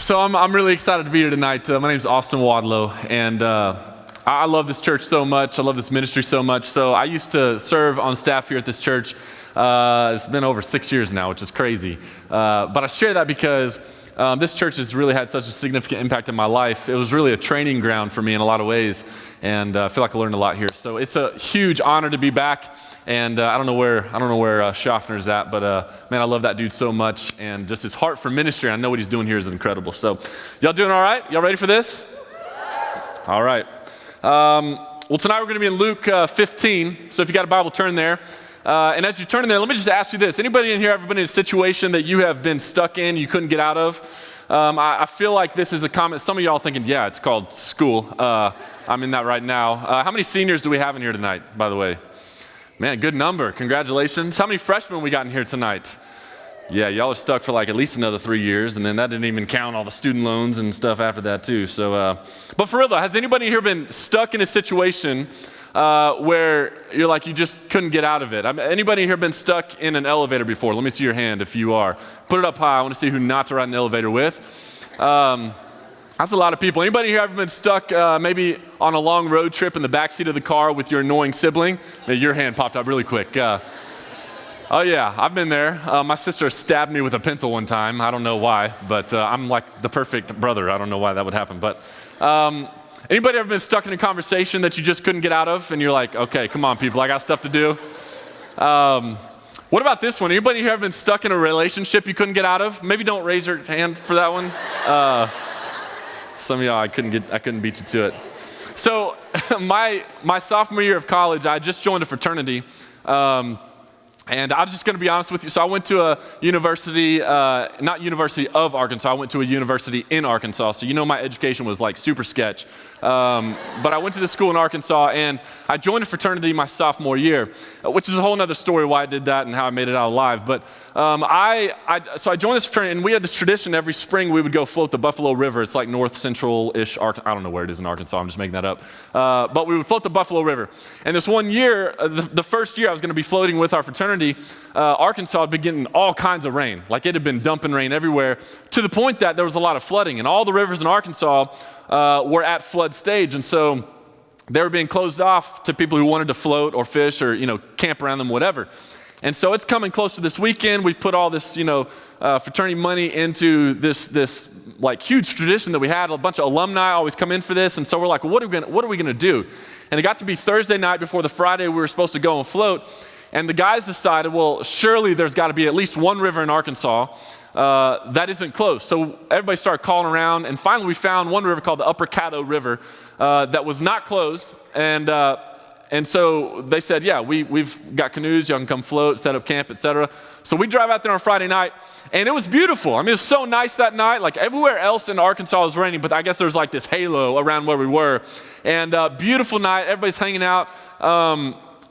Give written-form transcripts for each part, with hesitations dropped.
So I'm really excited to be here tonight. My name's Austin Wadlow, and I love this church so much. I love this ministry so much. So I used to serve on staff here at this church. It's been over 6 years now, which is crazy. But I share that because this church has really had such a significant impact in my life. It was really a training ground for me in a lot of ways, and I feel like I learned a lot here. So it's a huge honor to be back. And I don't know where Schaffner's at, but man, I love that dude so much, and just his heart for ministry. I know what he's doing here is incredible. So, y'all doing all right? Y'all ready for this? All right. Well, tonight we're going to be in Luke 15. So if you got a Bible, turn there. And as you turn in there, let me just ask you this: anybody in here ever been in a situation that you have been stuck in, you couldn't get out of? I feel like this is a comment. Some of y'all thinking, yeah, it's called school. I'm in that right now. How many seniors do we have in here tonight, by the way? Man, good number. Congratulations. How many freshmen we got in here tonight? Yeah, y'all are stuck for like at least another 3 years, and then that didn't even count all the student loans and stuff after that too. So, but for real though, has anybody here been stuck in a situation where you're like, you just couldn't get out of it? Anybody here been stuck in an elevator before? Let me see your hand if you are. Put it up high. I want to see who not to ride an elevator with. That's a lot of people. Anybody here ever been stuck maybe on a long road trip in the backseat of the car with your annoying sibling? Your hand popped up really quick. Oh yeah, I've been there. My sister stabbed me with a pencil one time. I don't know why, but I'm like the perfect brother. I don't know why that would happen. But anybody ever been stuck in a conversation that you just couldn't get out of? And you're like, okay, come on people, I got stuff to do. What about this one? Anybody here ever been stuck in a relationship you couldn't get out of? Maybe don't raise your hand for that one. Some of y'all, I couldn't beat you to it. So my sophomore year of college, I just joined a fraternity. And I'm just going to be honest with you. So I went to a university, not University of Arkansas. I went to a university in Arkansas. So you know my education was like super sketch. But I went to this school in Arkansas, and I joined a fraternity my sophomore year, which is a whole nother story why I did that and how I made it out alive. But so I joined this fraternity, and we had this tradition every spring we would go float the Buffalo River. It's like north central-ish, I don't know where it is in Arkansas. I'm just making that up. But we would float the Buffalo River. And this one year, the first year I was going to be floating with our fraternity, Arkansas had been getting all kinds of rain. Like it had been dumping rain everywhere, to the point that there was a lot of flooding, and all the rivers in Arkansas were at flood stage. And so they were being closed off to people who wanted to float or fish or, camp around them, whatever. And so it's coming close to this weekend. We've put all this, fraternity money into this like huge tradition that we had. A bunch of alumni always come in for this. And so we're like, well, what are we going to do? And it got to be Thursday night before the Friday we were supposed to go and float. And the guys decided, well, surely there's got to be at least one river in Arkansas that isn't closed. So everybody started calling around, and finally we found one river called the Upper Caddo River that was not closed. And so they said, yeah, we've got canoes, y'all can come float, set up camp, etc. So we drive out there on Friday night, and it was beautiful. I mean, it was so nice that night. Like everywhere else in Arkansas was raining, but I guess there's like this halo around where we were. And beautiful night, everybody's hanging out.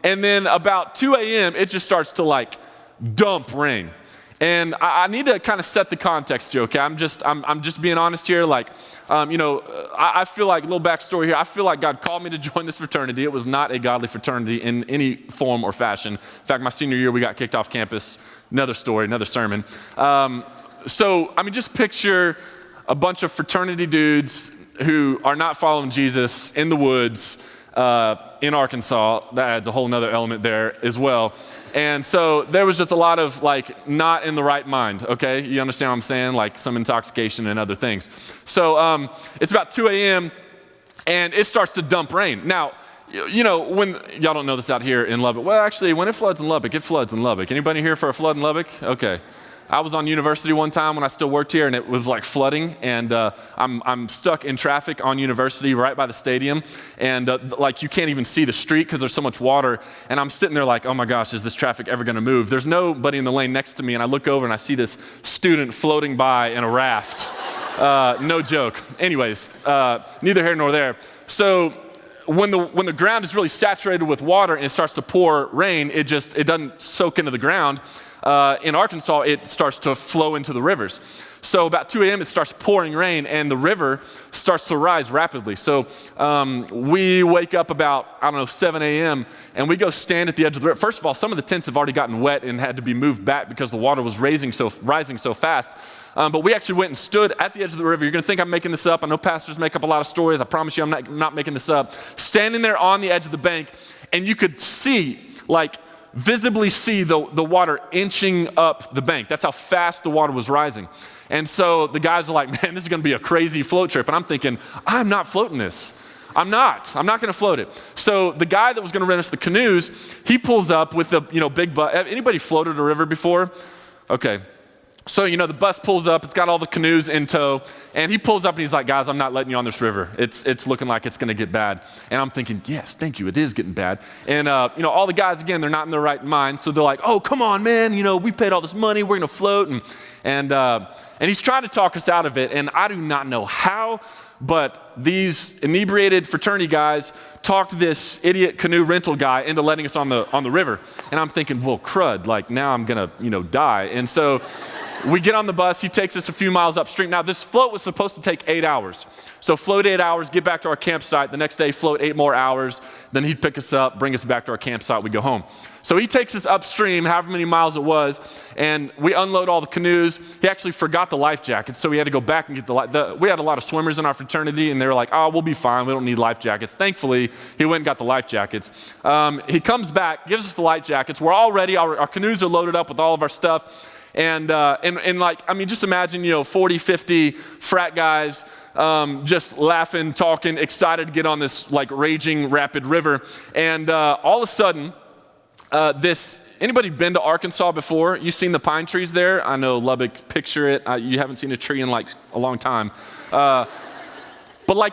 And then about 2 a.m., it just starts to like dump rain. And I need to kind of set the context, Joe, okay? I'm just being honest here. Like, I feel like, a little backstory here, I feel like God called me to join this fraternity. It was not a godly fraternity in any form or fashion. In fact, my senior year, we got kicked off campus. Another story, another sermon. Just picture a bunch of fraternity dudes who are not following Jesus in the woods, in Arkansas. That adds a whole nother element there as well. And so there was just a lot of like not in the right mind, okay? You understand what I'm saying? Like some intoxication and other things. So it's about 2 a.m. and it starts to dump rain. Now, when y'all don't know this out here in Lubbock. Well, actually, when it floods in Lubbock, it floods in Lubbock. Anybody here for a flood in Lubbock? Okay. I was on university one time when I still worked here, and it was like flooding, and I'm stuck in traffic on university right by the stadium, and like you can't even see the street because there's so much water, and I'm sitting there like, oh my gosh, is this traffic ever going to move? There's nobody in the lane next to me, and I look over and I see this student floating by in a raft. No joke. Anyways, neither here nor there. So when the ground is really saturated with water and it starts to pour rain, it doesn't soak into the ground. in Arkansas, it starts to flow into the rivers. So about 2 a.m., it starts pouring rain, and the river starts to rise rapidly. So we wake up about, 7 a.m., and we go stand at the edge of the river. First of all, some of the tents have already gotten wet and had to be moved back because the water was rising so fast. But we actually went and stood at the edge of the river. You're going to think I'm making this up. I know pastors make up a lot of stories. I promise you I'm not making this up. Standing there on the edge of the bank, and you could see, visibly see the water inching up the bank. That's how fast the water was rising. And so the guys are like, man, this is going to be a crazy float trip. And I'm thinking, I'm not floating this. I'm not going to float it. So the guy that was going to rent us the canoes, he pulls up with the, big bus. Anybody floated a river before? Okay. So, the bus pulls up, it's got all the canoes in tow, and he pulls up and he's like, guys, I'm not letting you on this river. It's looking like it's gonna get bad. And I'm thinking, yes, thank you, it is getting bad. And, all the guys, again, they're not in their right mind, so they're like, oh, come on, man, we paid all this money, we're gonna float. And he's trying to talk us out of it, and I do not know how, but these inebriated fraternity guys talked this idiot canoe rental guy into letting us on the river. And I'm thinking, well, crud, now I'm gonna, die. And so we get on the bus, he takes us a few miles upstream. Now this float was supposed to take 8 hours. So float 8 hours, get back to our campsite. The next day, float 8 more hours. Then he'd pick us up, bring us back to our campsite, we go home. So he takes us upstream, however many miles it was, and we unload all the canoes. He actually forgot the life jackets, so we had to go back and get we had a lot of swimmers in our fraternity, and they were like, oh, we'll be fine, we don't need life jackets. Thankfully, he went and got the life jackets. He comes back, gives us the life jackets. We're all ready, our canoes are loaded up with all of our stuff. And just imagine, 40, 50 frat guys just laughing, talking, excited to get on this raging rapid river. And all of a sudden, anybody been to Arkansas before? You've seen the pine trees there? I know Lubbock, picture it. You haven't seen a tree in a long time. But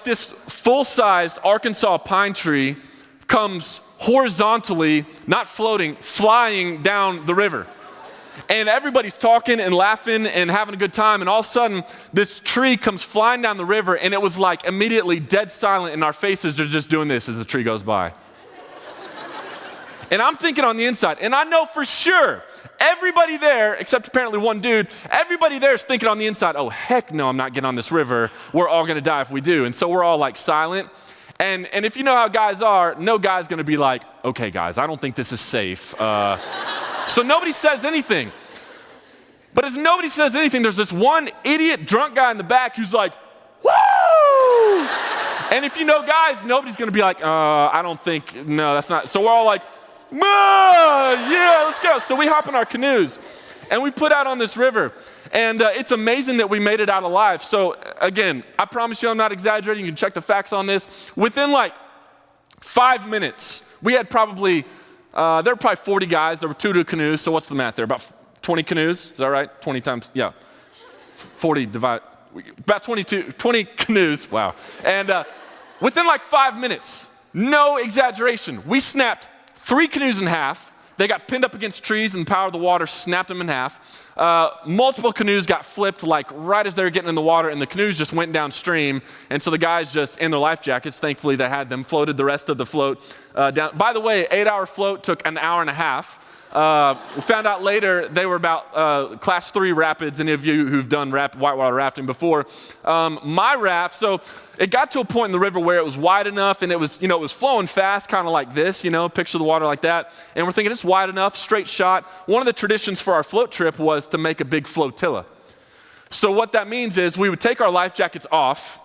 this full-sized Arkansas pine tree comes horizontally, not floating, flying down the river. And everybody's talking and laughing and having a good time. And all of a sudden, this tree comes flying down the river, and it was immediately dead silent, and our faces are just doing this as the tree goes by. And I'm thinking on the inside, and I know for sure, everybody there, except apparently one dude, everybody there is thinking on the inside, oh, heck no, I'm not getting on this river. We're all going to die if we do. And so we're all silent. And if you know how guys are, no guy's going to be like, okay, guys, I don't think this is safe. So nobody says anything. But as nobody says anything, there's this one idiot drunk guy in the back who's like, woo! And if you know guys, nobody's going to be like, I don't think, no, that's not. So we're all like, yeah, let's go. So we hop in our canoes and we put out on this river. And it's amazing that we made it out alive. So again, I promise you I'm not exaggerating. You can check the facts on this. Within 5 minutes, we had probably, there were probably 40 guys. There were 2 canoes. So what's the math there? About 20 canoes. Is that right? 20 times, yeah. 40 divide, about 20 canoes. Wow. And within 5 minutes, no exaggeration, we snapped 3 canoes in half. They got pinned up against trees, and the power of the water snapped them in half. Multiple canoes got flipped right as they were getting in the water, and the canoes just went downstream. And so the guys just, in their life jackets, thankfully they had them, floated the rest of the float down. By the way, 8-hour float took an hour and a half. We found out later they were about class 3 rapids, any of you who've done whitewater rafting before. My raft, so it got to a point in the river where it was wide enough, and it was, it was flowing fast, kind of like this, picture the water like that. And we're thinking it's wide enough, straight shot. One of the traditions for our float trip was to make a big flotilla. So what that means is we would take our life jackets off,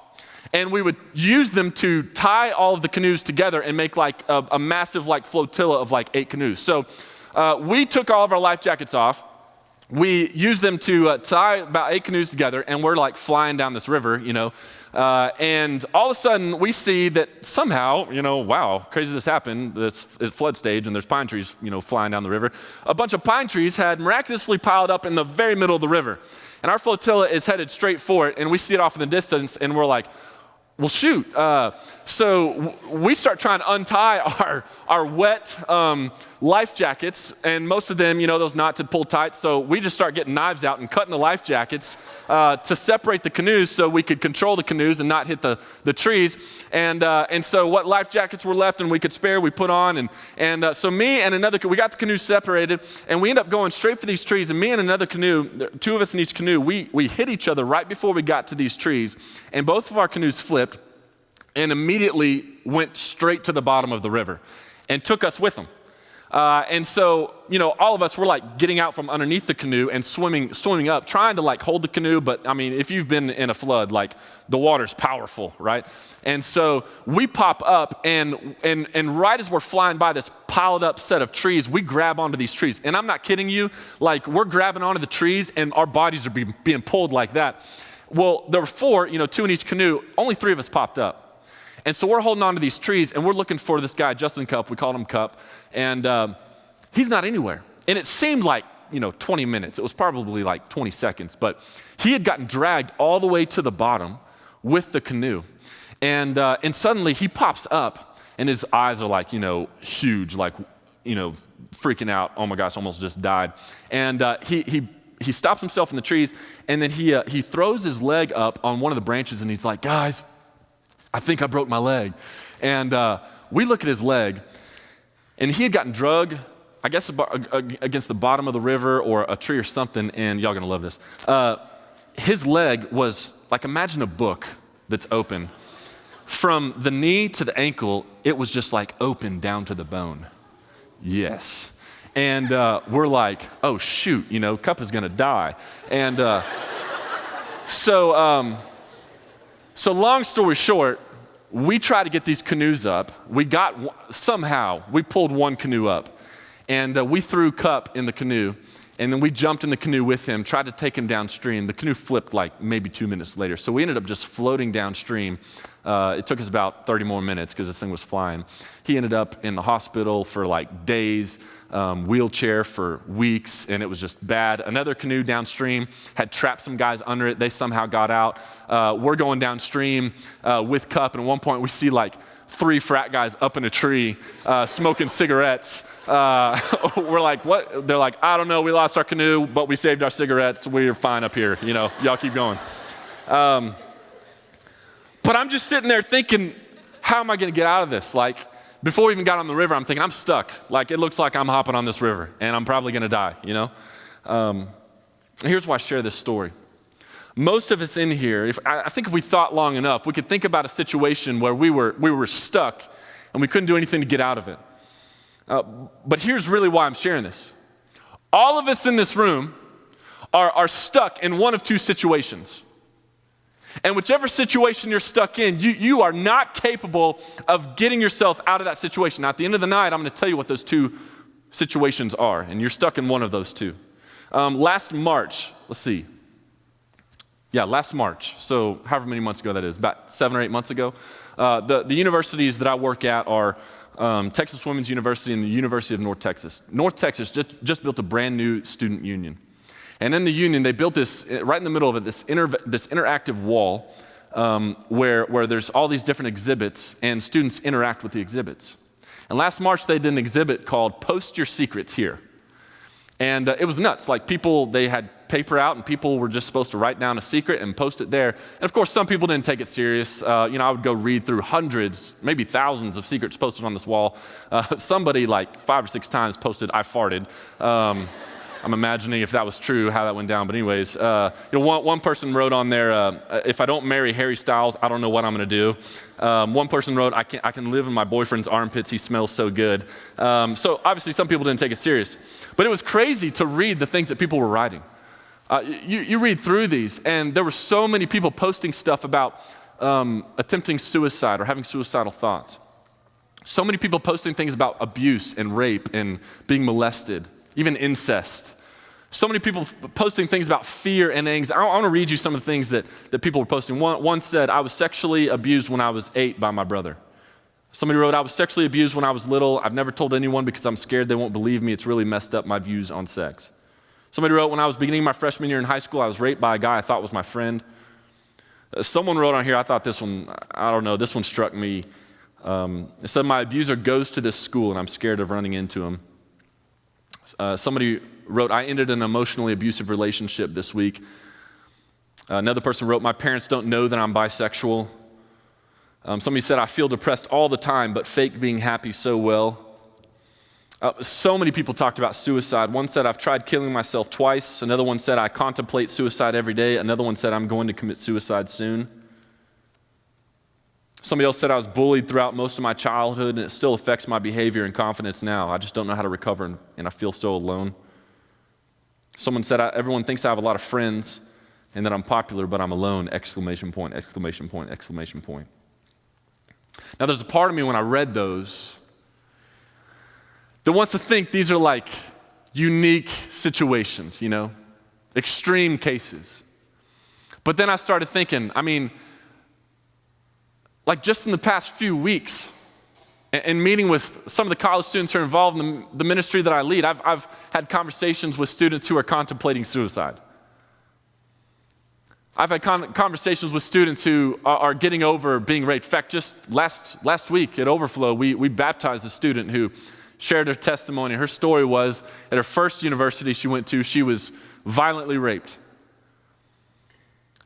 and we would use them to tie all of the canoes together and make a massive flotilla of 8 canoes. So we took all of our life jackets off. We used them to tie about 8 canoes together, and we're flying down this river, and all of a sudden we see that somehow, wow, crazy this happened. It's flood stage, and there's pine trees, flying down the river. A bunch of pine trees had miraculously piled up in the very middle of the river, and our flotilla is headed straight for it, and we see it off in the distance, and we're like, Well, shoot. So we start trying to untie our wet life jackets, and most of them, those knots had pulled tight. So we just start getting knives out and cutting the life jackets to separate the canoes so we could control the canoes and not hit the trees. And so what life jackets were left and we could spare, we put on. And so me and we got the canoes separated, and we end up going straight for these trees. And me and another canoe, two of us in each canoe, we hit each other right before we got to these trees, and both of our canoes flipped and immediately went straight to the bottom of the river and took us with them. And so, all of us were like getting out from underneath the canoe and swimming up, trying to like hold the canoe. But I mean, if you've been in a flood, like the water's powerful, right? And so we pop up and right as we're flying by this piled up set of trees, we grab onto these trees. And I'm not kidding you, like we're grabbing onto the trees and our bodies are being pulled like that. Well, there were four, two in each canoe, only three of us popped up. And so we're holding on to these trees and we're looking for this guy, Justin Cup, we called him Cup, and he's not anywhere. And it seemed like, 20 minutes. It was probably like 20 seconds, but he had gotten dragged all the way to the bottom with the canoe. And suddenly he pops up and his eyes are like, huge, like, freaking out. Oh my gosh, almost just died. And he stops himself in the trees, and then he throws his leg up on one of the branches and he's like, guys, I think I broke my leg. And we look at his leg, and he had gotten drugged, I guess, against the bottom of the river or a tree or something, and y'all gonna love this. His leg was, like, imagine a book that's open. From the knee to the ankle, it was just like open down to the bone. Yes. And we're like, oh shoot, Cup is gonna die. And so long story short, we tried to get these canoes up. We pulled one canoe up, and we threw Cup in the canoe, and then we jumped in the canoe with him, tried to take him downstream. The canoe flipped like maybe 2 minutes later, so we ended up just floating downstream. It took us about 30 more minutes because this thing was flying. He ended up in the hospital for like days, wheelchair for weeks, and it was just bad. Another canoe downstream had trapped some guys under it. They somehow got out. We're going downstream with Cup, and at one point we see like 3 frat guys up in a tree smoking cigarettes. We're like, what? They're like, I don't know, we lost our canoe, but we saved our cigarettes. We're fine up here, y'all keep going. But I'm just sitting there thinking, how am I gonna get out of this? Like, before we even got on the river, I'm thinking, I'm stuck. Like, it looks like I'm hopping on this river and I'm probably gonna die, Here's why I share this story. Most of us in here, I think if we thought long enough, we could think about a situation where we were stuck and we couldn't do anything to get out of it. But here's really why I'm sharing this. All of us in this room are stuck in one of two situations. And whichever situation you're stuck in, you are not capable of getting yourself out of that situation. Now, at the end of the night, I'm going to tell you what those two situations are, and you're stuck in one of those two. Last March, last March, so however many months ago that is, about 7 or 8 months ago, the universities that I work at are Texas Women's University and the University of North Texas. North Texas just built a brand new student union. And in the union, they built this, right in the middle of it, this interactive wall where there's all these different exhibits and students interact with the exhibits. And last March, they did an exhibit called Post Your Secrets Here. And it was nuts. Like they had paper out and people were just supposed to write down a secret and post it there. And of course, some people didn't take it serious. I would go read through hundreds, maybe thousands of secrets posted on this wall. Somebody like 5 or 6 times posted, I farted. I'm imagining if that was true, how that went down. But anyways, one person wrote on there, if I don't marry Harry Styles, I don't know what I'm gonna do. One person wrote, I can live in my boyfriend's armpits, he smells so good. So obviously some people didn't take it serious. But it was crazy to read the things that people were writing. You read through these, and there were so many people posting stuff about attempting suicide or having suicidal thoughts. So many people posting things about abuse and rape and being molested, even incest. So many people posting things about fear and anxiety. I want to read you some of the things that people were posting. One said, I was sexually abused when I was 8 by my brother. Somebody wrote, I was sexually abused when I was little. I've never told anyone because I'm scared they won't believe me. It's really messed up my views on sex. Somebody wrote, when I was beginning my freshman year in high school, I was raped by a guy I thought was my friend. Someone wrote on here, I thought this one, I don't know, this one struck me. It said, my abuser goes to this school and I'm scared of running into him. Somebody wrote, I ended an emotionally abusive relationship this week. Another person wrote, my parents don't know that I'm bisexual. Somebody said, I feel depressed all the time, but fake being happy so well. So many people talked about suicide. One said, I've tried killing myself twice. Another one said, I contemplate suicide every day. Another one said, I'm going to commit suicide soon. Somebody else said, I was bullied throughout most of my childhood and it still affects my behavior and confidence now. I just don't know how to recover and I feel so alone. Someone said, everyone thinks I have a lot of friends and that I'm popular, but I'm alone, exclamation point, exclamation point, exclamation point. Now there's a part of me when I read those that wants to think these are like unique situations, extreme cases. But then I started thinking, like just in the past few weeks, and meeting with some of the college students who are involved in the ministry that I lead, I've had conversations with students who are contemplating suicide. I've had conversations with students who are getting over being raped. In fact, just last week at Overflow, we baptized a student who shared her testimony. Her story was at her first university she went to, she was violently raped.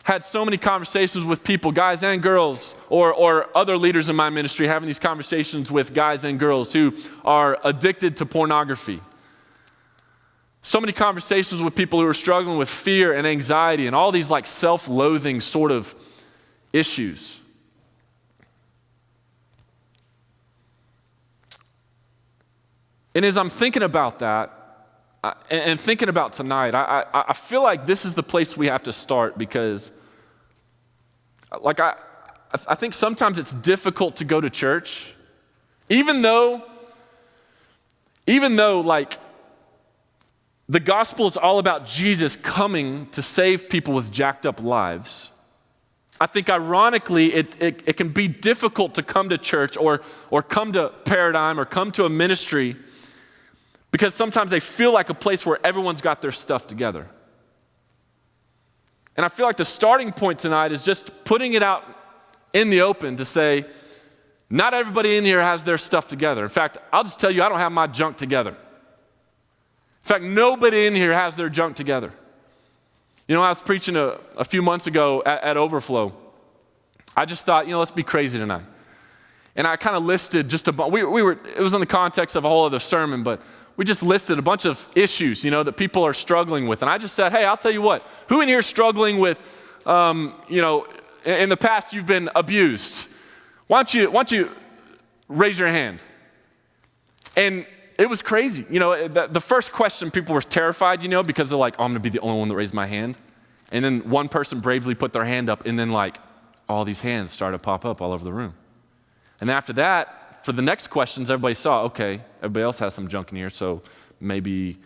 Had so many conversations with people, guys and girls, or other leaders in my ministry having these conversations with guys and girls who are addicted to pornography. So many conversations with people who are struggling with fear and anxiety and all these like self-loathing sort of issues. And as I'm thinking about that, and thinking about tonight, I feel like this is the place we have to start because like I think sometimes it's difficult to go to church, even though like the gospel is all about Jesus coming to save people with jacked up lives. I think ironically it can be difficult to come to church or come to Paradigm or come to a ministry because sometimes they feel like a place where everyone's got their stuff together. And I feel like the starting point tonight is just putting it out in the open to say, not everybody in here has their stuff together. In fact, I'll just tell you, I don't have my junk together. In fact, nobody in here has their junk together. I was preaching a few months ago at Overflow. I just thought, let's be crazy tonight. And I kind of listed just it was in the context of a whole other sermon, but we just listed a bunch of issues, that people are struggling with. And I just said, hey, I'll tell you what, who in here is struggling with, in the past you've been abused? Why don't you raise your hand? And it was crazy. The first question, people were terrified, because they're like, oh, I'm going to be the only one that raised my hand. And then one person bravely put their hand up, and then like all these hands started to pop up all over the room. And after that, for the next questions, everybody saw, okay, everybody else has some junk in here, so maybe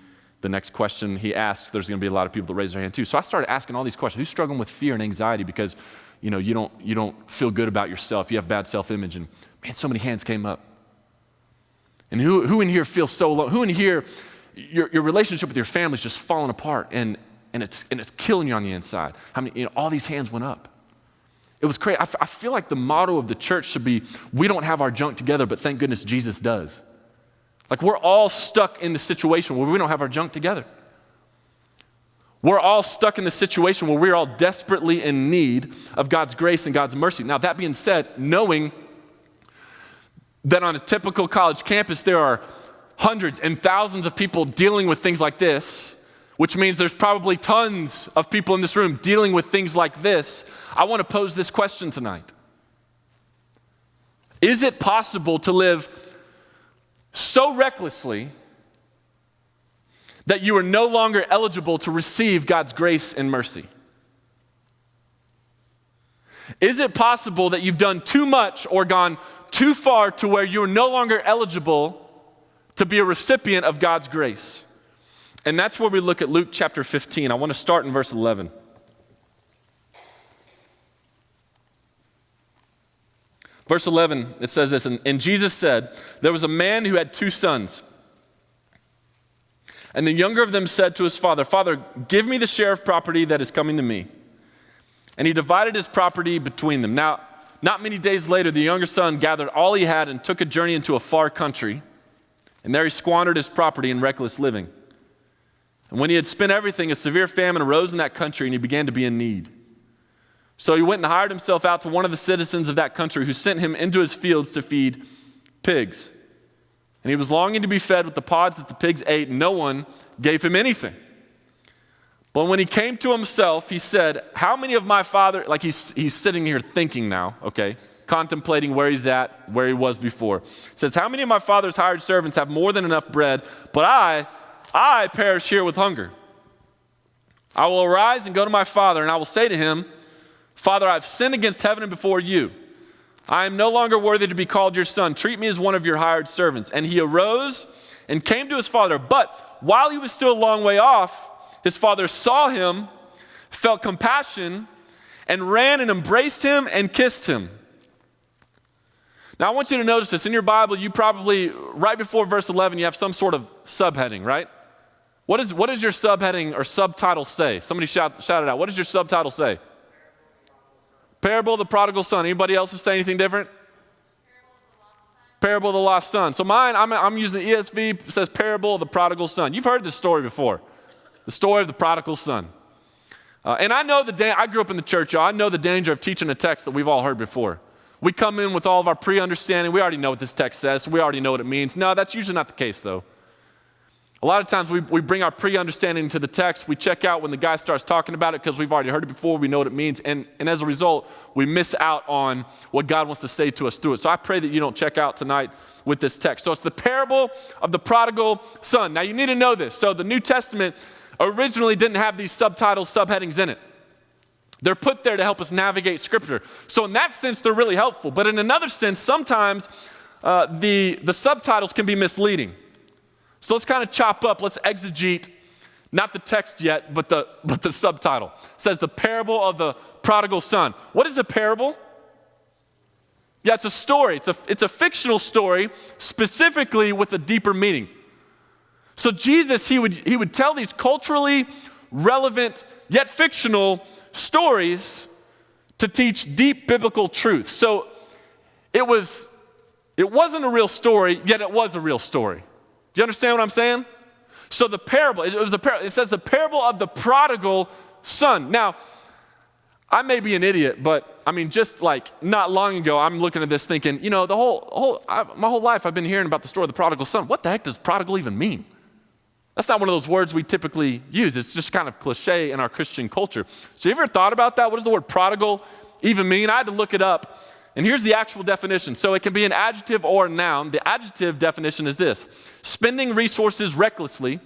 the next question he asks, there's going to be a lot of people that raise their hand too. So I started asking all these questions. Who's struggling with fear and anxiety because, you don't feel good about yourself, you have bad self-image, and man, so many hands came up. And who in here feels so alone? Who in here, your relationship with your family is just falling apart and it's killing you on the inside? How many, all these hands went up. It was crazy. I feel like the motto of the church should be, we don't have our junk together, but thank goodness Jesus does. Like we're all stuck in the situation where we don't have our junk together. We're all stuck in the situation where we're all desperately in need of God's grace and God's mercy. Now that being said, knowing that on a typical college campus there are hundreds and thousands of people dealing with things like this, which means there's probably tons of people in this room dealing with things like this, I want to pose this question tonight. Is it possible to live so recklessly that you are no longer eligible to receive God's grace and mercy? Is it possible that you've done too much or gone too far to where you're no longer eligible to be a recipient of God's grace? And that's where we look at Luke chapter 15. I want to start in verse 11. Verse 11, it says this, and Jesus said, there was a man who had 2 sons. And the younger of them said to his father, Father, give me the share of property that is coming to me. and he divided his property between them. Now, not many days later, the younger son gathered all he had and took a journey into a far country, and there he squandered his property in reckless living. And when he had spent everything, a severe famine arose in that country, and he began to be in need. So he went and hired himself out to one of the citizens of that country, who sent him into his fields to feed pigs. And he was longing to be fed with the pods that the pigs ate, and no one gave him anything. But when he came to himself, he said, how many of my father, like he's sitting here thinking now, okay, contemplating where he's at, where he was before. He says, how many of my father's hired servants have more than enough bread, but I perish here with hunger. I will arise and go to my father, and I will say to him, Father, I have sinned against heaven and before you. I am no longer worthy to be called your son. Treat me as one of your hired servants. And he arose and came to his father. But while he was still a long way off, his father saw him, felt compassion, and ran and embraced him and kissed him. Now I want you to notice this. In your Bible, you probably, right before verse 11, you have some sort of subheading, right? What does your subheading or subtitle say? Somebody shout it out. What does your subtitle say? Parable of the prodigal son. Anybody else say anything different? Parable of the lost son. So mine, I'm using the ESV. It says parable of the prodigal son. You've heard this story before. The story of the prodigal son. And I know I grew up in the church, y'all. I know the danger of teaching a text that we've all heard before. We come in with all of our pre-understanding. We already know what this text says, so we already know what it means. No, that's usually not the case, though. A lot of times we bring our pre-understanding to the text. We check out when the guy starts talking about it because we've already heard it before. We know what it means. And as a result, we miss out on what God wants to say to us through it. So I pray that you don't check out tonight with this text. So it's the parable of the prodigal son. Now you need to know this. So the New Testament originally didn't have these subtitles, subheadings in it. They're put there to help us navigate Scripture. So in that sense, they're really helpful. But in another sense, sometimes the subtitles can be misleading. So let's kind of chop up, let's exegete, not the text yet, but the subtitle. It says the parable of the prodigal son. What is a parable? Yeah, it's a story. It's a fictional story, specifically with a deeper meaning. So Jesus, he would tell these culturally relevant, yet fictional stories to teach deep biblical truth. So it wasn't a real story, yet it was a real story. Do you understand what I'm saying? So the parable, it says the parable of the prodigal son. Now, I may be an idiot, but I mean, just like not long ago, I'm looking at this thinking, my whole life I've been hearing about the story of the prodigal son. What the heck does prodigal even mean? That's not one of those words we typically use. It's just kind of cliche in our Christian culture. So you ever thought about that? What does the word prodigal even mean? I had to look it up. And here's the actual definition. So it can be an adjective or a noun. The adjective definition is this: spending resources recklessly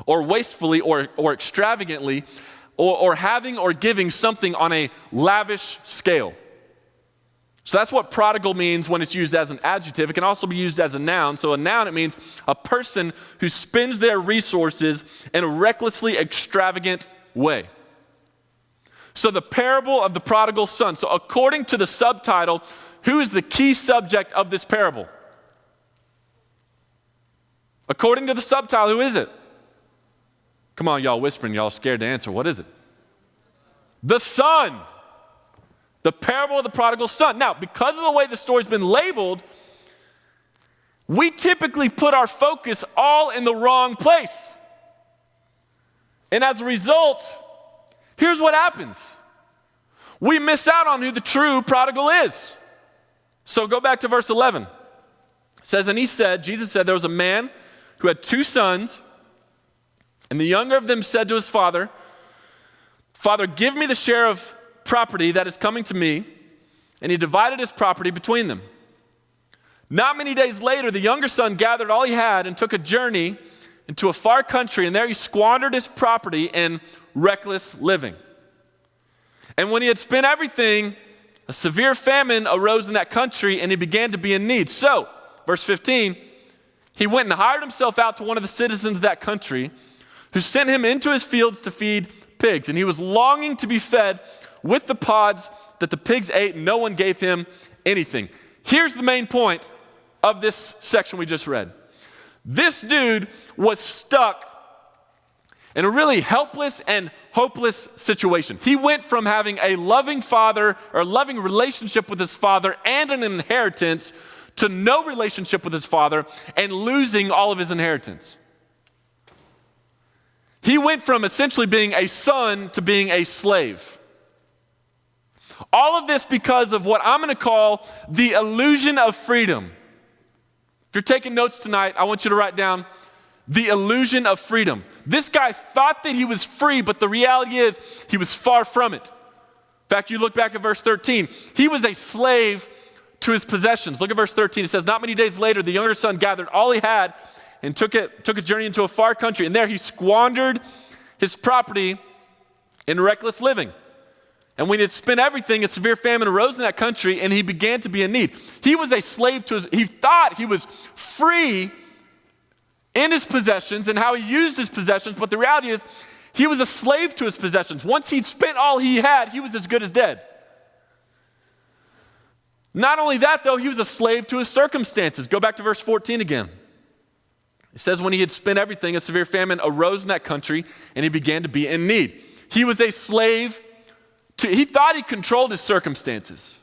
or wastefully or extravagantly or having or giving something on a lavish scale. So that's what prodigal means when it's used as an adjective. It can also be used as a noun. So a noun, it means a person who spends their resources in a recklessly extravagant way. So the parable of the prodigal son. So according to the subtitle, who is the key subject of this parable? According to the subtitle, who is it? Come on, y'all whispering, y'all scared to answer. What is it? The son. The parable of the prodigal son. Now, because of the way the story's been labeled, we typically put our focus all in the wrong place. And as a result, here's what happens. We miss out on who the true prodigal is. So go back to verse 11. It says, and Jesus said, there was a man who had 2 sons, and the younger of them said to his father, Father, give me the share of property that is coming to me. And he divided his property between them. Not many days later, the younger son gathered all he had and took a journey into a far country, and there he squandered his property in reckless living. And when he had spent everything, a severe famine arose in that country, and he began to be in need. So, verse 15, he went and hired himself out to one of the citizens of that country, who sent him into his fields to feed pigs. And he was longing to be fed with the pods that the pigs ate, and no one gave him anything. Here's the main point of this section we just read. This dude was stuck in a really helpless and hopeless situation. He went from having a loving father or a loving relationship with his father and an inheritance to no relationship with his father and losing all of his inheritance. He went from essentially being a son to being a slave. All of this because of what I'm going to call the illusion of freedom. If you're taking notes tonight, I want you to write down the illusion of freedom. This guy thought that he was free, but the reality is he was far from it. In fact, you look back at verse 13. He was a slave to his possessions. Look at verse 13. It says, not many days later, the younger son gathered all he had and took a journey into a far country. And there he squandered his property in reckless living. And when he had spent everything, a severe famine arose in that country, and he began to be in need. He was a slave he thought he was free in his possessions and how he used his possessions, but the reality is he was a slave to his possessions. Once he'd spent all he had, he was as good as dead. Not only that, though, he was a slave to his circumstances. Go back to verse 14 again. It says, when he had spent everything, a severe famine arose in that country, and he began to be in need. He was a slave he thought he controlled his circumstances.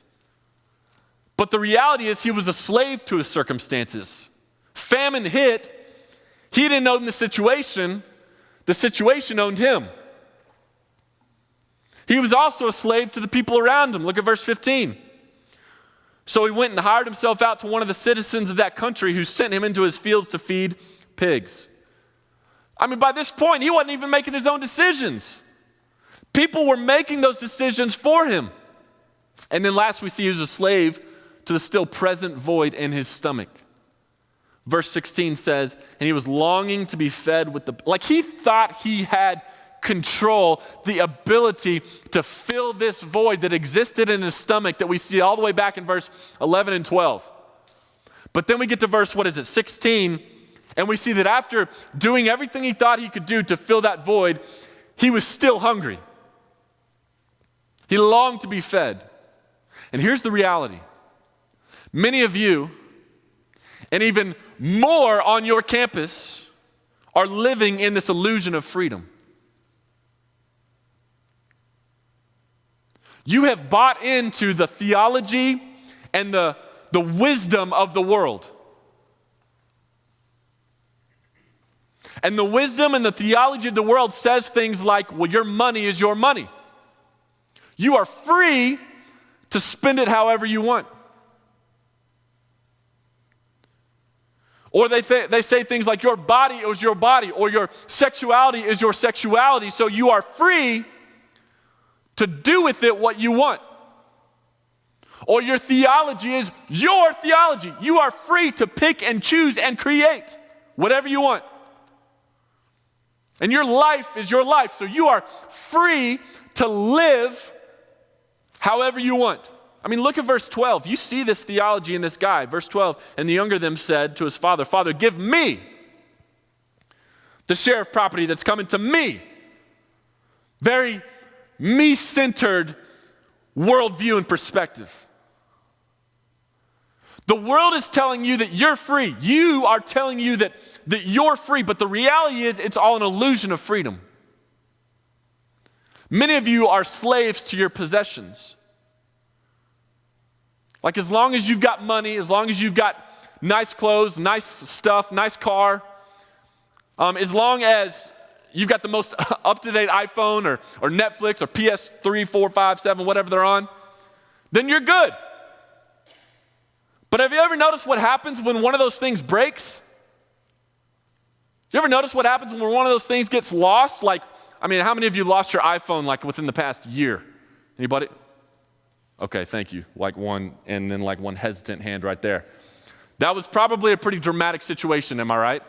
But the reality is he was a slave to his circumstances. Famine hit. He didn't own the situation owned him. He was also a slave to the people around him. Look at verse 15. So he went and hired himself out to one of the citizens of that country who sent him into his fields to feed pigs. I mean, by this point, he wasn't even making his own decisions. People were making those decisions for him. And then last we see he was a slave to the still present void in his stomach. Verse 16 says, and he was longing to be fed with like he thought he had control, the ability to fill this void that existed in his stomach that we see all the way back in verse 11 and 12. But then we get to verse, 16, and we see that after doing everything he thought he could do to fill that void, he was still hungry. He longed to be fed. And here's the reality. Many of you, and even more on your campus, are living in this illusion of freedom. You have bought into the theology and the wisdom of the world. And the wisdom and the theology of the world says things like, well, your money is your money. You are free to spend it however you want. Or they say things like your body is your body, or your sexuality is your sexuality, so you are free to do with it what you want. Or your theology is your theology. You are free to pick and choose and create whatever you want. And your life is your life, so you are free to live however you want. I mean, look at verse 12. You see this theology in this guy. Verse 12, and the younger of them said to his father, Father, give me the share of property that's coming to me. Very me-centered worldview and perspective. The world is telling you that you're free. You are telling you that you're free, but the reality is it's all an illusion of freedom. Many of you are slaves to your possessions. Like as long as you've got money, as long as you've got nice clothes, nice stuff, nice car, as long as you've got the most up-to-date iPhone or Netflix or PS3, 4, 5, 7, whatever they're on, then you're good. But have you ever noticed what happens when one of those things breaks? You ever notice what happens when one of those things gets lost? How many of you lost your iPhone within the past year? Anybody? Okay, thank you. One, and then one hesitant hand right there. That was probably a pretty dramatic situation, am I right?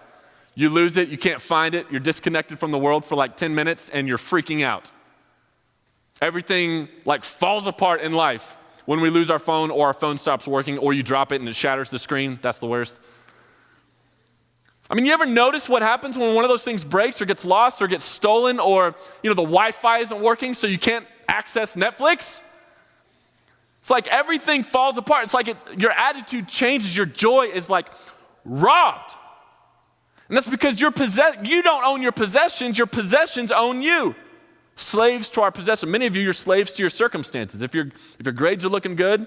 You lose it, you can't find it, you're disconnected from the world for 10 minutes, and you're freaking out. Everything falls apart in life when we lose our phone or our phone stops working or you drop it and it shatters the screen. That's the worst. You ever notice what happens when one of those things breaks or gets lost or gets stolen or, the Wi-Fi isn't working so you can't access Netflix? It's like everything falls apart. It's like your attitude changes. Your joy is robbed. And that's because you don't own your possessions own you. Slaves to our possession. Many of you, you're slaves to your circumstances. If your grades are looking good,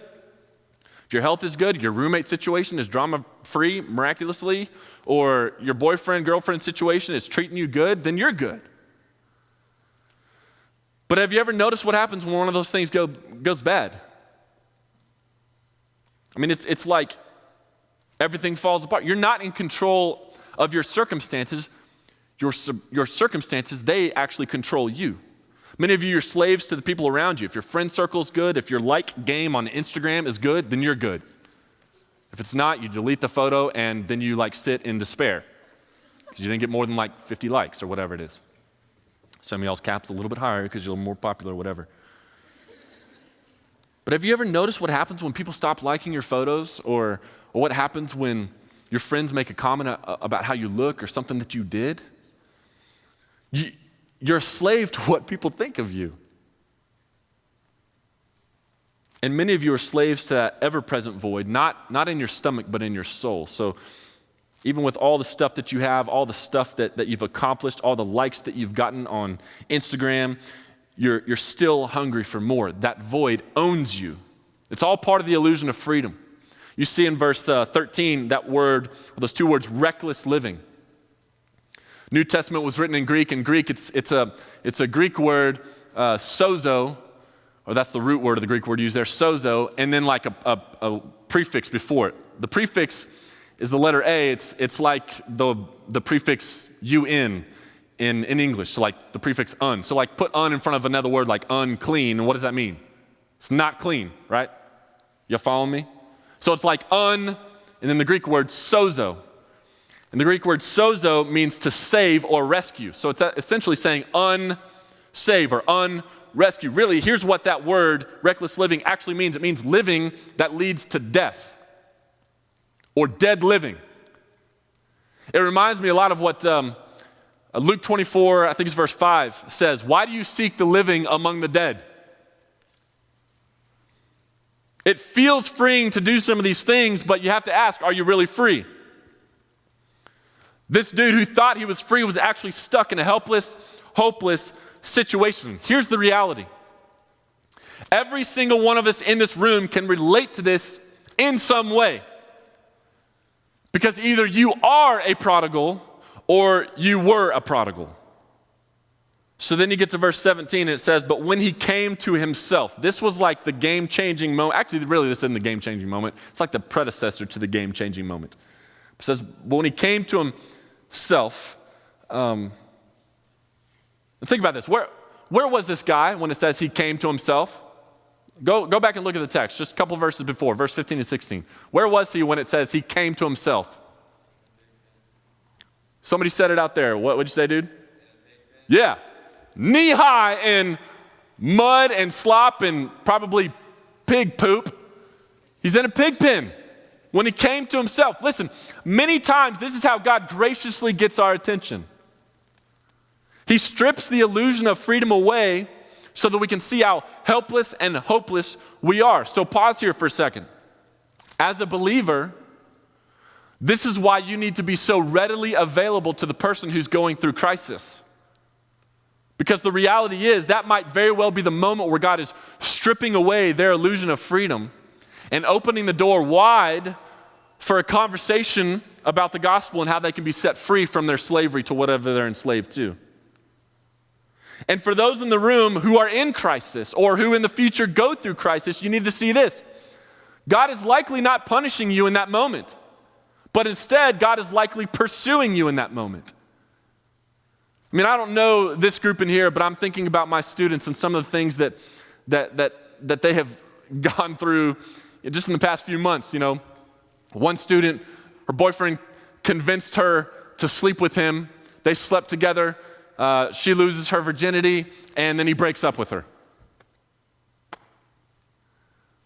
if your health is good, your roommate situation is drama-free miraculously, or your boyfriend, girlfriend situation is treating you good, then you're good. But have you ever noticed what happens when one of those things goes bad? I mean, it's like everything falls apart. You're not in control of your circumstances. Your circumstances, they actually control you. Many of you are slaves to the people around you. If your friend circle is good, if your like game on Instagram is good, then you're good. If it's not, you delete the photo and then you sit in despair because you didn't get more than 50 likes or whatever it is. Some of y'all's cap's a little bit higher because you're more popular or whatever. But have you ever noticed what happens when people stop liking your photos, or what happens when your friends make a comment about how you look or something that you did? You're a slave to what people think of you. And many of you are slaves to that ever-present void, not in your stomach, but in your soul. So even with all the stuff that you have, all the stuff that you've accomplished, all the likes that you've gotten on Instagram, you're still hungry for more. That void owns you. It's all part of the illusion of freedom. You see in verse 13 that word, those two words, reckless living. New Testament was written in Greek. In Greek, it's a Greek word, sozo, or that's the root word of the Greek word used there, sozo, and then a prefix before it. The prefix is the letter A. It's like the prefix un in English, so the prefix un. So put un in front of another word like unclean, and what does that mean? It's not clean, right? You following me? So it's un, and then the Greek word sozo. And the Greek word sozo means to save or rescue. So it's essentially saying unsave or unrescue. Really, here's what that word, reckless living, actually means. It means living that leads to death or dead living. It reminds me a lot of what Luke 24, I think it's verse 5, says. Why do you seek the living among the dead? It feels freeing to do some of these things, but you have to ask, are you really free? This dude who thought he was free was actually stuck in a helpless, hopeless situation. Here's the reality. Every single one of us in this room can relate to this in some way. Because either you are a prodigal or you were a prodigal. So then you get to verse 17 and it says, but when he came to himself, this was like the game-changing moment. Actually, really, this isn't the game-changing moment. It's like the predecessor to the game-changing moment. It says, but when he came to himself, think about this. Where was this guy when it says he came to himself? Go back and look at the text, just a couple verses before, verse 15 and 16. Where was he when it says he came to himself? Somebody said it out there. What would you say, dude? Yeah. Knee high in mud and slop and probably pig poop. He's in a pig pen when he came to himself. Listen, many times this is how God graciously gets our attention. He strips the illusion of freedom away so that we can see how helpless and hopeless we are. So pause here for a second. As a believer, this is why you need to be so readily available to the person who's going through crisis. Because the reality is that might very well be the moment where God is stripping away their illusion of freedom and opening the door wide for a conversation about the gospel and how they can be set free from their slavery to whatever they're enslaved to. And for those in the room who are in crisis or who in the future go through crisis, you need to see this. God is likely not punishing you in that moment, but instead God is likely pursuing you in that moment. I mean, I don't know this group in here, but I'm thinking about my students and some of the things that they have gone through just in the past few months. You know, one student, her boyfriend convinced her to sleep with him. They slept together. She loses her virginity, and then he breaks up with her.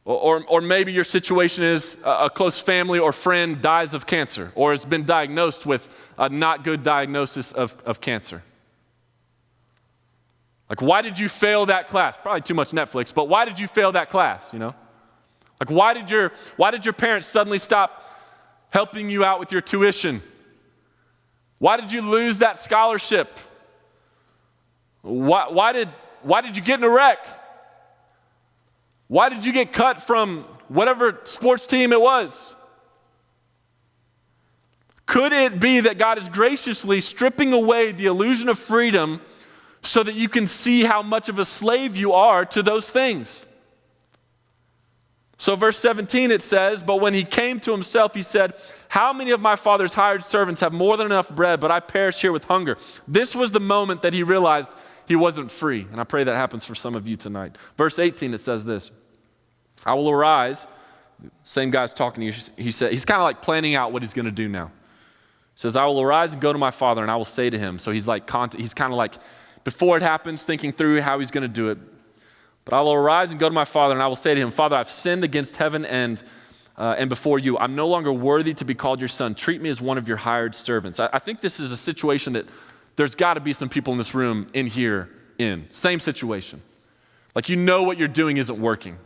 Or maybe your situation is a close family or friend dies of cancer or has been diagnosed with a not good diagnosis of cancer. Like, why did you fail that class? Probably too much Netflix, but why did you fail that class, you know? Like, why did your parents suddenly stop helping you out with your tuition? Why did you lose that scholarship? Why did you get in a wreck? Why did you get cut from whatever sports team it was? Could it be that God is graciously stripping away the illusion of freedom so that you can see how much of a slave you are to those things? So verse 17 it says, but when he came to himself, he said, how many of my father's hired servants have more than enough bread, but I perish here with hunger? This was the moment that he realized he wasn't free. And I pray that happens for some of you tonight. Verse 18, it says this, I will arise. Same guy's talking to you. He said, he's kind of like planning out what he's going to do now. He says, I will arise and go to my father and I will say to him. So he's kind of like, before it happens, thinking through how he's going to do it. But I will arise and go to my father, and I will say to him, Father, I've sinned against heaven and before you. I'm no longer worthy to be called your son. Treat me as one of your hired servants. I think this is a situation that there's got to be some people in this room in here in. Same situation. Like you know what you're doing isn't working.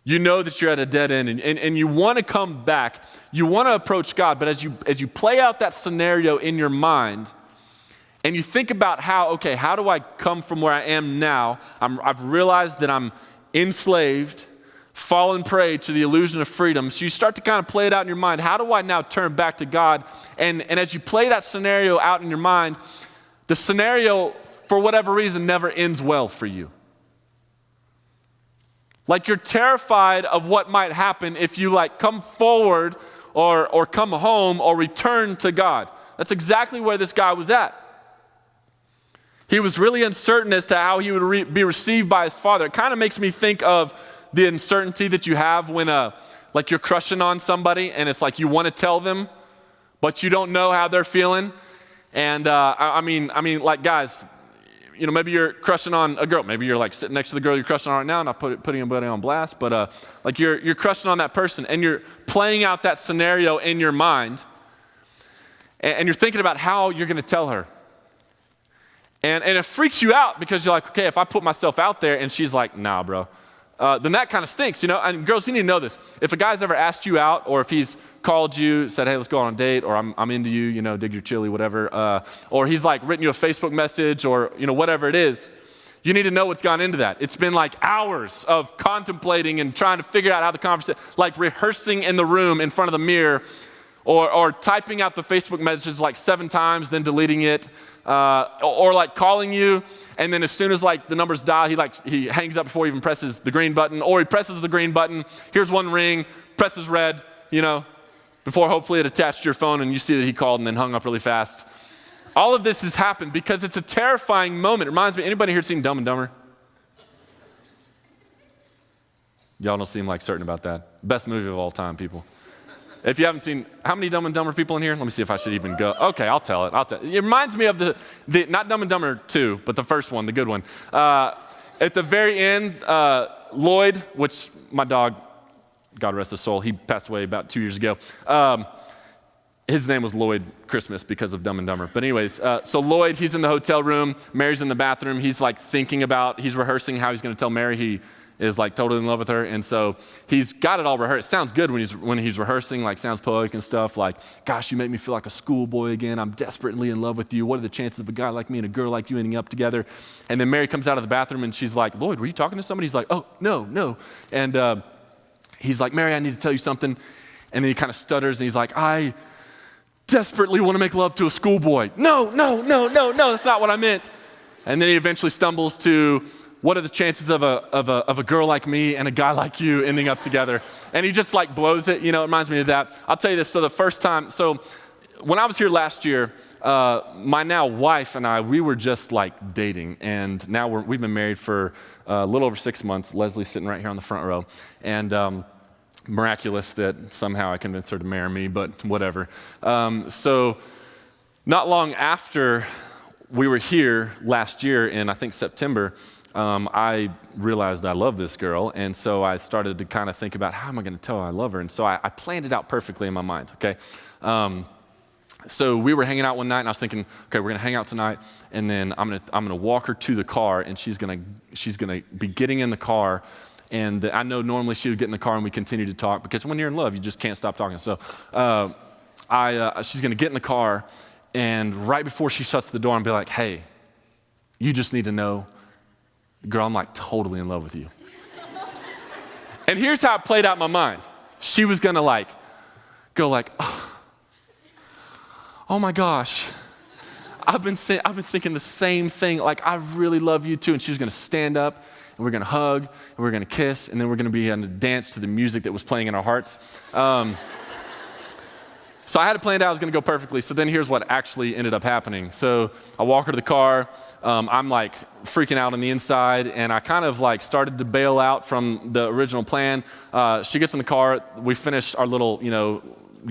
You know that you're at a dead end and you want to come back. You want to approach God, but as you play out that scenario in your mind, and you think about how do I come from where I am now? I've realized that I'm enslaved, fallen prey to the illusion of freedom. So you start to kind of play it out in your mind. How do I now turn back to God? And as you play that scenario out in your mind, the scenario, for whatever reason, never ends well for you. Like you're terrified of what might happen if you come forward or come home or return to God. That's exactly where this guy was at. He was really uncertain as to how he would be received by his father. It kind of makes me think of the uncertainty that you have when you're crushing on somebody and it's like you want to tell them, but you don't know how they're feeling. And I mean, guys, maybe you're crushing on a girl. Maybe you're sitting next to the girl you're crushing on right now, not putting anybody on blast, but you're crushing on that person and you're playing out that scenario in your mind and you're thinking about how you're going to tell her. And it freaks you out because you're like, okay, if I put myself out there and she's like, nah, bro, then that kind of stinks, And girls, you need to know this. If a guy's ever asked you out or if he's called you, said, hey, let's go on a date, or I'm into you, dig your chili, whatever, or he's written you a Facebook message or, whatever it is, you need to know what's gone into that. It's been hours of contemplating and trying to figure out how the conversation, rehearsing in the room in front of the mirror or typing out the Facebook messages 7 times, then deleting it. Or calling you, and then as soon as the numbers dial, he hangs up before he even presses the green button, or he presses the green button, here's one ring, presses red, before hopefully it attached to your phone and you see that he called and then hung up really fast. All of this has happened because it's a terrifying moment. It reminds me, anybody here seen Dumb and Dumber? Y'all don't seem certain about that. Best movie of all time, people. If you haven't seen, how many Dumb and Dumber people in here? Let me see if I should even go. Okay, I'll tell it. It reminds me of the not Dumb and Dumber 2, but the first one, the good one. At the very end, Lloyd, which my dog, God rest his soul, he passed away about 2 years ago. His name was Lloyd Christmas because of Dumb and Dumber. But anyways, so Lloyd, he's in the hotel room. Mary's in the bathroom. He's he's rehearsing how he's going to tell Mary he is totally in love with her. And so he's got it all rehearsed. It sounds good when he's rehearsing, sounds poetic and stuff gosh, you make me feel like a schoolboy again. I'm desperately in love with you. What are the chances of a guy like me and a girl like you ending up together? And then Mary comes out of the bathroom and she's like, Lloyd, were you talking to somebody? He's like, oh, no. And he's like, Mary, I need to tell you something. And then he kind of stutters and he's like, I desperately want to make love to a schoolboy. No, that's not what I meant. And then he eventually stumbles to, what are the chances of a girl like me and a guy like you ending up together? And he just blows it. It reminds me of that. I'll tell you this. So the first time, when I was here last year, my now wife and I, we were just dating. And now we've been married for a little over 6 months. Leslie's sitting right here on the front row. And miraculous that somehow I convinced her to marry me, but whatever. So not long after we were here last year in, I think, September, I realized I love this girl, and so I started to kind of think about how am I going to tell her I love her, and so I planned it out perfectly in my mind, okay? So we were hanging out one night, and I was thinking, okay, we're going to hang out tonight, and then I'm gonna walk her to the car, and she's gonna be getting in the car, and I know normally she would get in the car and we continue to talk, because when you're in love, you just can't stop talking. So she's going to get in the car, And right before she shuts the door, I'm be like, hey, you just need to know, girl, I'm like totally in love with you. And here's how it played out in my mind. She was gonna like, go like, oh my gosh, I've been thinking the same thing. Like, I really love you too. And she was gonna stand up and we're gonna hug and we're gonna kiss and then we're gonna be able to dance to the music that was playing in our hearts. So I had it planned out, it was gonna go perfectly. So then here's what actually ended up happening. So I walk her to the car. I'm like freaking out on the inside and I kind of like started to bail out from the original plan. She gets in the car, we finished our little,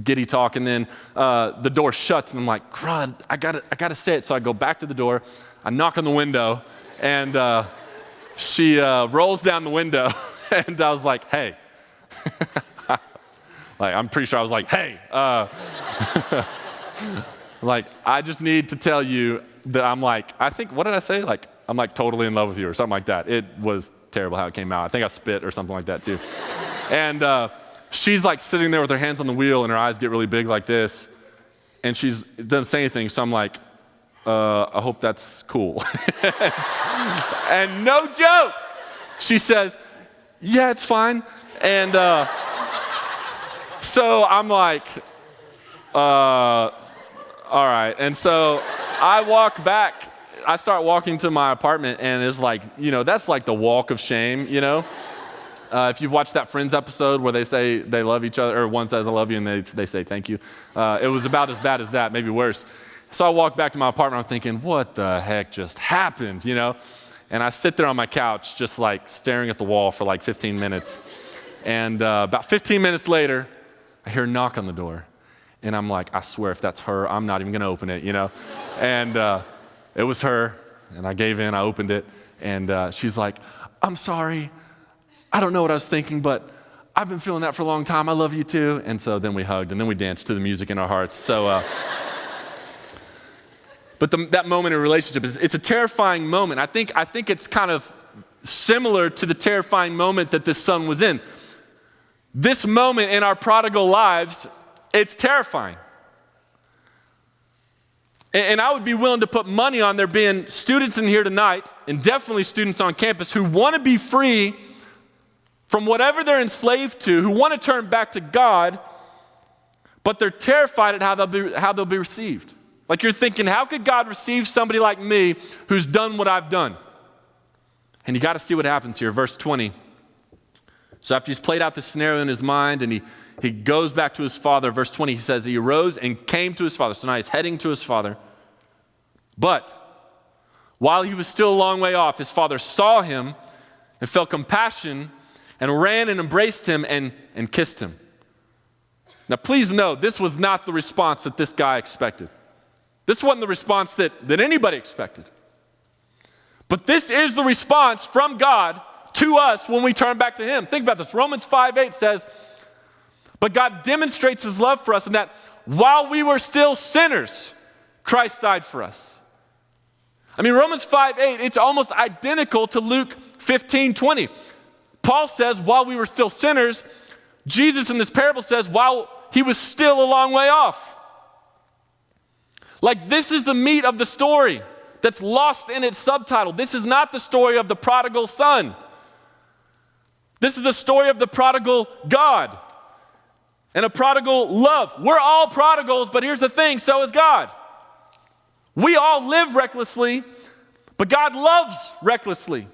giddy talk, and then the door shuts and I'm like, crud, I gotta say it. So I go back to the door, I knock on the window and she rolls down the window and I was like, hey. Like, I'm pretty sure I was like, hey, like, I just need to tell you that I'm like, I think, what did I say? Like, I'm like totally in love with you or something like that. It was terrible how it came out. I think I spit or something like that too. And she's like sitting there with her hands on the wheel and her eyes get really big like this. And she doesn't say anything. So I'm like, I hope that's cool. And no joke, she says, yeah, it's fine. And so I'm like, all right. And so I walk back, I start walking to my apartment and it's like, that's like the walk of shame, If you've watched that Friends episode where they say they love each other, or one says I love you and they say thank you. It was about as bad as that, maybe worse. So I walk back to my apartment, I'm thinking, what the heck just happened, And I sit there on my couch just like staring at the wall for like 15 minutes. And about 15 minutes later, I hear a knock on the door. And I'm like, I swear if that's her, I'm not even gonna open it, And it was her, and I gave in, I opened it. And she's like, I'm sorry, I don't know what I was thinking, but I've been feeling that for a long time, I love you too. And so then we hugged, and then we danced to the music in our hearts. So, but that moment in a relationship, it's a terrifying moment. I think it's kind of similar to the terrifying moment that this son was in. This moment in our prodigal lives, it's terrifying. And I would be willing to put money on there being students in here tonight, and definitely students on campus who want to be free from whatever they're enslaved to, who want to turn back to God, but they're terrified at how they'll be received. Like, you're thinking, how could God receive somebody like me who's done what I've done? And you got to see what happens here. Verse 20. So after he's played out this scenario in his mind and he goes back to his father, verse 20, he says he arose and came to his father. So now he's heading to his father. But while he was still a long way off, his father saw him and felt compassion and ran and embraced him and kissed him. Now please note, this was not the response that this guy expected. This wasn't the response that anybody expected. But this is the response from God to us when we turn back to him. Think about this. Romans 5:8 says, but God demonstrates his love for us in that while we were still sinners, Christ died for us. I mean, Romans 5:8, it's almost identical to Luke 15:20. Paul says, while we were still sinners, Jesus in this parable says, while he was still a long way off. Like, this is the meat of the story that's lost in its subtitle. This is not the story of the prodigal son. This is the story of the prodigal God and a prodigal love. We're all prodigals, but here's the thing, so is God. We all live recklessly, but God loves recklessly.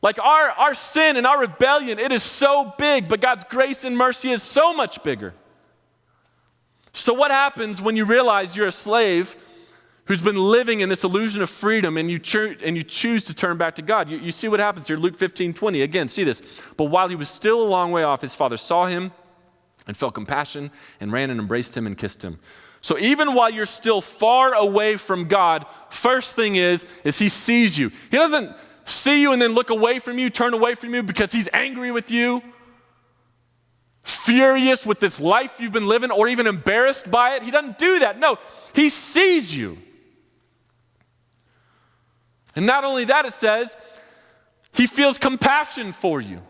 Like our sin and our rebellion, it is so big, but God's grace and mercy is so much bigger. So what happens when you realize you're a slave who's been living in this illusion of freedom and you choose to turn back to God? You see what happens here, Luke 15:20. Again, see this. But while he was still a long way off, his father saw him and felt compassion and ran and embraced him and kissed him. So even while you're still far away from God, first thing is he sees you. He doesn't see you and then look away from you, turn away from you because he's angry with you, furious with this life you've been living, or even embarrassed by it. He doesn't do that. No, he sees you. And not only that, it says, he feels compassion for you.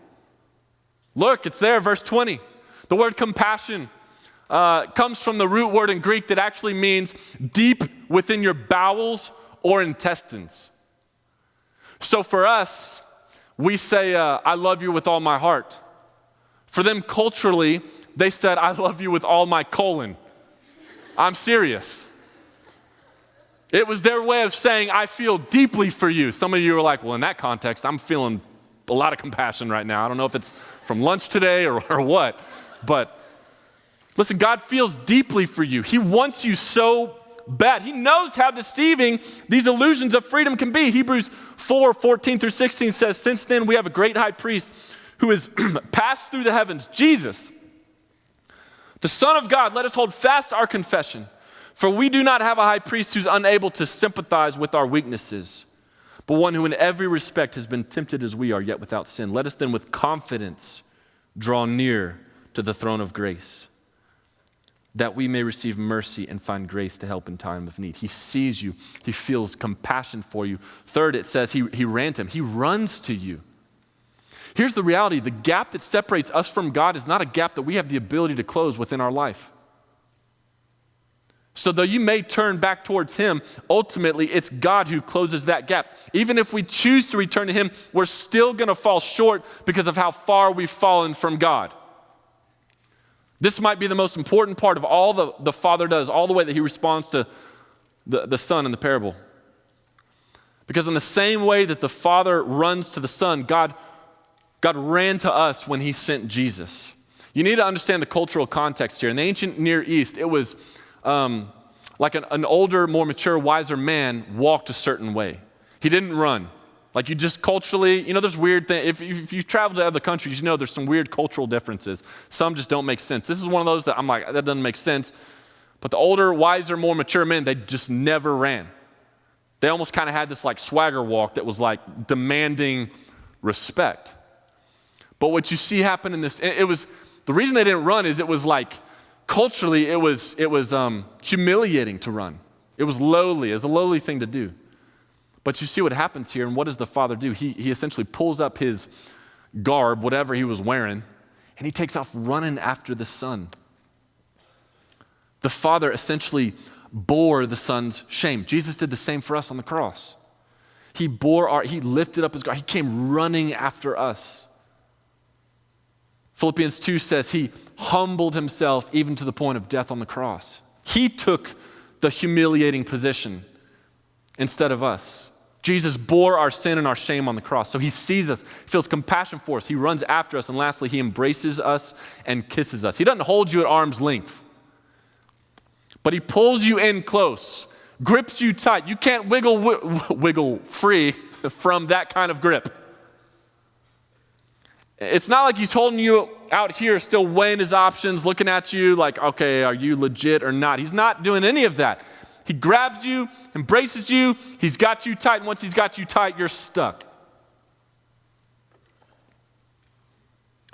Look, it's there, verse 20. The word compassion comes from the root word in Greek that actually means deep within your bowels or intestines. So for us, we say, I love you with all my heart. For them culturally, they said, I love you with all my colon. I'm serious. It was their way of saying, I feel deeply for you. Some of you are like, well, in that context, I'm feeling a lot of compassion right now. I don't know if it's from lunch today or what, but listen, God feels deeply for you. He wants you so bad. He knows how deceiving these illusions of freedom can be. Hebrews 4:14-16 says, since then we have a great high priest who has passed through the heavens, Jesus, the Son of God. Let us hold fast our confession. For we do not have a high priest who's unable to sympathize with our weaknesses, but one who in every respect has been tempted as we are, yet without sin. Let us then with confidence draw near to the throne of grace, that we may receive mercy and find grace to help in time of need. He sees you. He feels compassion for you. Third, it says he ran to him. He runs to you. Here's the reality. The gap that separates us from God is not a gap that we have the ability to close within our life. So though you may turn back towards him, ultimately it's God who closes that gap. Even if we choose to return to him, we're still going to fall short because of how far we've fallen from God. This might be the most important part of all the Father does, all the way that he responds to the Son in the parable. Because in the same way that the Father runs to the Son, God ran to us when he sent Jesus. You need to understand the cultural context here. In the ancient Near East, it was like an older, more mature, wiser man walked a certain way. He didn't run. Like you just culturally, there's weird things. If you travel to other countries, there's some weird cultural differences. Some just don't make sense. This is one of those that I'm like, that doesn't make sense. But the older, wiser, more mature men, they just never ran. They almost kind of had this like swagger walk that was like demanding respect. But what you see happen in this, it was, the reason they didn't run is it was like, culturally, it was humiliating to run. It was lowly. It was a lowly thing to do. But you see what happens here, and what does the Father do? He essentially pulls up his garb, whatever he was wearing, and he takes off running after the Son. The Father essentially bore the Son's shame. Jesus did the same for us on the cross. He lifted up his garb. He came running after us. Philippians 2 says he humbled himself even to the point of death on the cross. He took the humiliating position instead of us. Jesus bore our sin and our shame on the cross. So he sees us, feels compassion for us. He runs after us. And lastly, he embraces us and kisses us. He doesn't hold you at arm's length, but he pulls you in close, grips you tight. You can't wiggle free from that kind of grip. It's not like he's holding you out here, still weighing his options, looking at you like, okay, are you legit or not? He's not doing any of that. He grabs you, embraces you, he's got you tight, and once he's got you tight, you're stuck.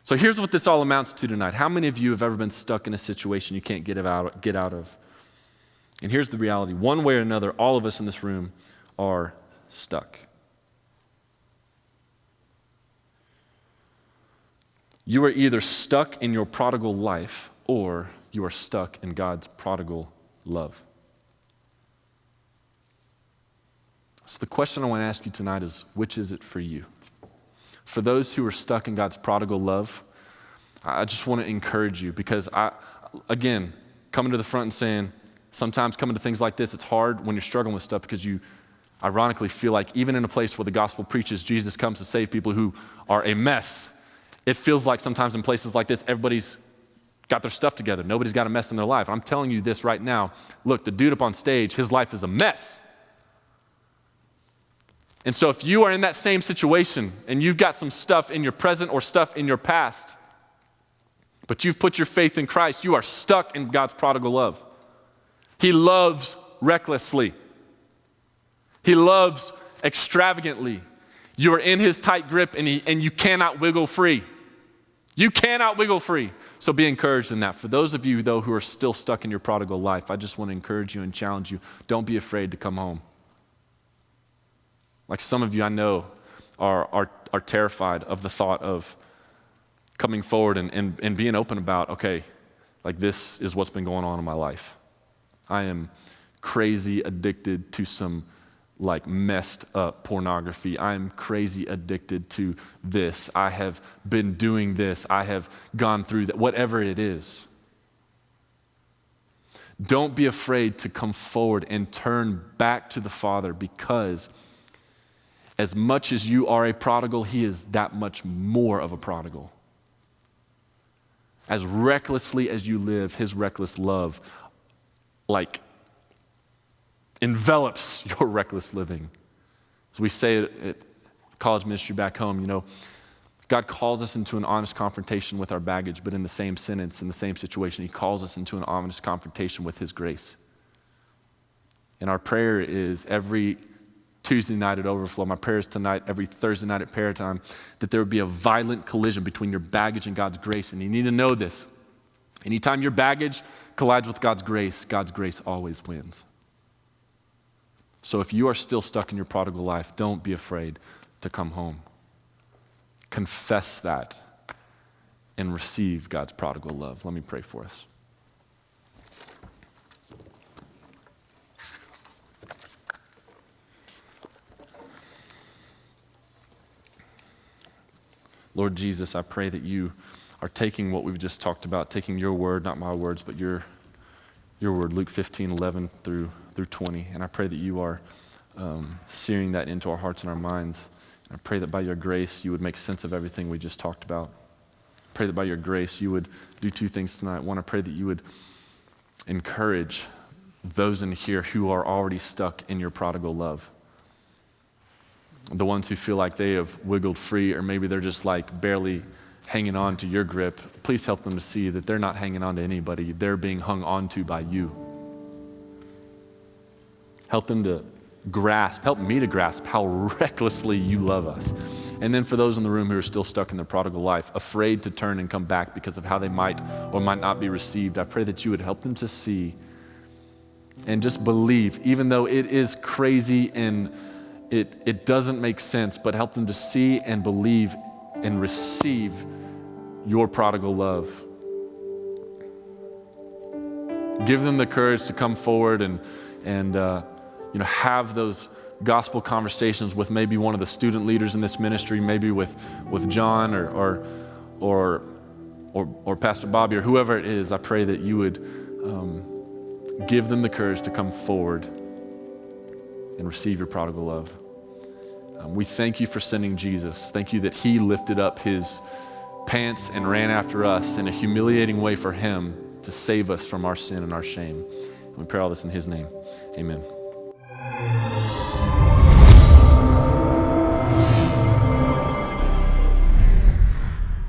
So here's what this all amounts to tonight. How many of you have ever been stuck in a situation you can't get out of? And here's the reality. One way or another, all of us in this room are stuck. You are either stuck in your prodigal life or you are stuck in God's prodigal love. So the question I want to ask you tonight is, which is it for you? For those who are stuck in God's prodigal love, I just want to encourage you because again, coming to the front and saying, sometimes coming to things like this, it's hard when you're struggling with stuff because you ironically feel like even in a place where the gospel preaches Jesus comes to save people who are a mess, it feels like sometimes in places like this, everybody's got their stuff together. Nobody's got a mess in their life. I'm telling you this right now. Look, the dude up on stage, his life is a mess. And so if you are in that same situation and you've got some stuff in your present or stuff in your past, but you've put your faith in Christ, you are stuck in God's prodigal love. He loves recklessly. He loves extravagantly. You're in his tight grip and you cannot wiggle free. You cannot wiggle free. So be encouraged in that. For those of you, though, who are still stuck in your prodigal life, I just want to encourage you and challenge you. Don't be afraid to come home. Like some of you I know are terrified of the thought of coming forward and being open about, okay, Like, this is what's been going on in my life. I am crazy addicted to some like messed up pornography. I am crazy addicted to this. I have been doing this. I have gone through that, whatever it is. Don't be afraid to come forward and turn back to the Father, because as much as you are a prodigal, he is that much more of a prodigal. As recklessly as you live, his reckless love like envelops your reckless living. As we say at college ministry back home, God calls us into an honest confrontation with our baggage, but in the same sentence, in the same situation, he calls us into an honest confrontation with his grace. And our prayer is every Tuesday night at Overflow, my prayer is tonight, every Thursday night at prayer time, that there would be a violent collision between your baggage and God's grace. And you need to know this. Anytime your baggage collides with God's grace always wins. So if you are still stuck in your prodigal life, don't be afraid to come home. Confess that and receive God's prodigal love. Let me pray for us. Lord Jesus, I pray that you are taking what we've just talked about, taking your word, not my words, but your word, Luke 15:11 through 20. And I pray that you are searing that into our hearts and our minds. And I pray that by your grace, you would make sense of everything we just talked about. I pray that by your grace, you would do two things tonight. One, I pray that you would encourage those in here who are already stuck in your prodigal love. The ones who feel like they have wiggled free, or maybe they're just like barely hanging on to your grip. Please help them to see that they're not hanging on to anybody. They're being hung on to by you. Help them to grasp, help me to grasp how recklessly you love us. And then for those in the room who are still stuck in their prodigal life, afraid to turn and come back because of how they might or might not be received, I pray that you would help them to see and just believe, even though it is crazy and it doesn't make sense, but help them to see and believe and receive your prodigal love. Give them the courage to come forward and have those gospel conversations with maybe one of the student leaders in this ministry, maybe with John or Pastor Bobby or whoever it is. I pray that you would give them the courage to come forward and receive your prodigal love. We thank you for sending Jesus. Thank you that he lifted up his pants and ran after us in a humiliating way for him to save us from our sin and our shame. And we pray all this in his name. Amen.